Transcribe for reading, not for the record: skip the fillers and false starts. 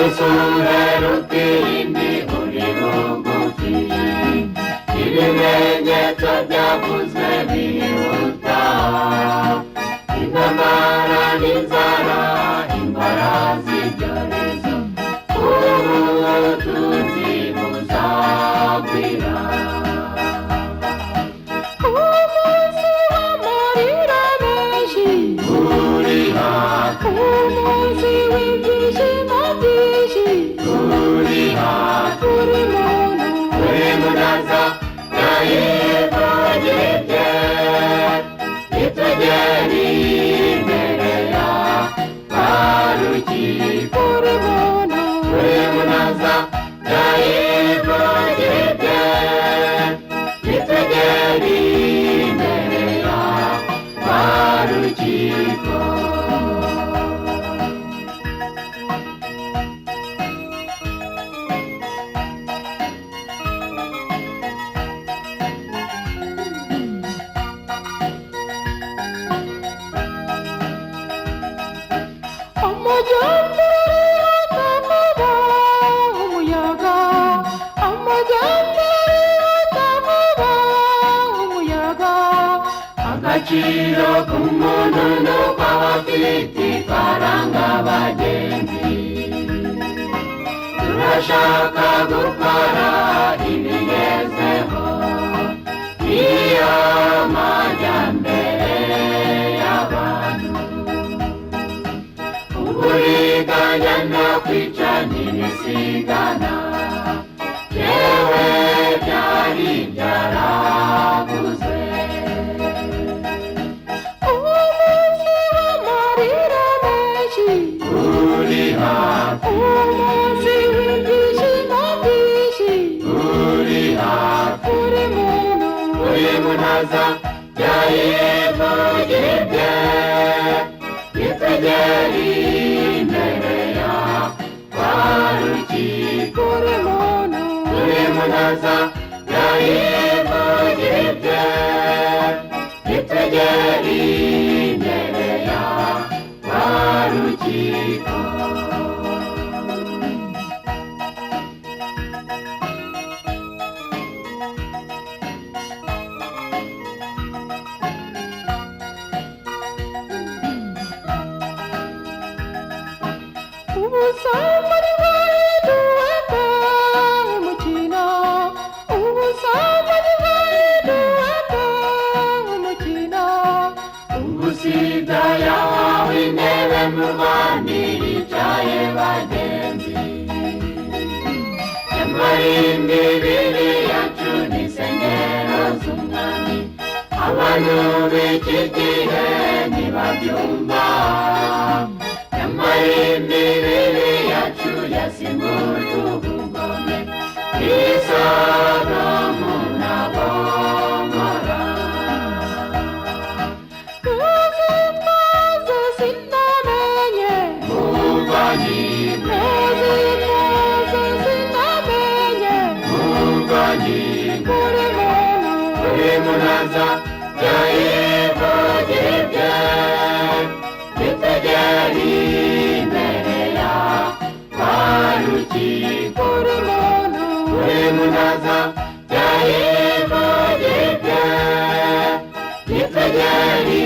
usubira utindi uri bugufi, ibimenyetso byavuzwe bihuta, intambara n'inzara, indwara z'ibyorezo, ubutunzi buzagwira. Umunsi w'amarira menshi uri hafi, umunsi w'ibyishimo byinshi uri hafi, buri muntu uri munaza yayivugije, nitugere imbere ya barukiko. buri muntu uri munaza yayivugije, nitugere imbere ya barukiko. amajyambere atavuga umuyaga, amajyambere atavuga umuyaga, Agaciro k'umuntu nuko aba afite ifaranga bagenzi. Turashaka gukora ibigezeho, niyo majyambere y'abantu. Uburiganya no kwica ntibisigana, yewe byari byarabuze. umunsi w'amarira menshi uri hafi, umunsi w'ibyishimo byinshi uri hafi, buri muntu uri munaza yayivugije, nitugere imbere ya barukiko. buri muntu uri munaza yayivugije, nitugere imbere ya barukiko. ubusambanyi bwahinduwe umukino, ubusambanyi bwahinduwe umukino, Ubusida yahawe intebe mu Rwanda iricaye bagenzi, nyamara imibiri yacu ni insengero z'umwami. Abantu b'iki gihe ntibabyumva, nyamara imibiri yacu yasimbuye ubugome, Sodomu na Gomora. ntuzitwaze sinamenye, Mugani, ntuzitwaze sinamenye, mugani, buri muntu uri munaza yayivugije, nitugere imbere ya barukiko. buri muntu uri munaza yayivugije, nitugere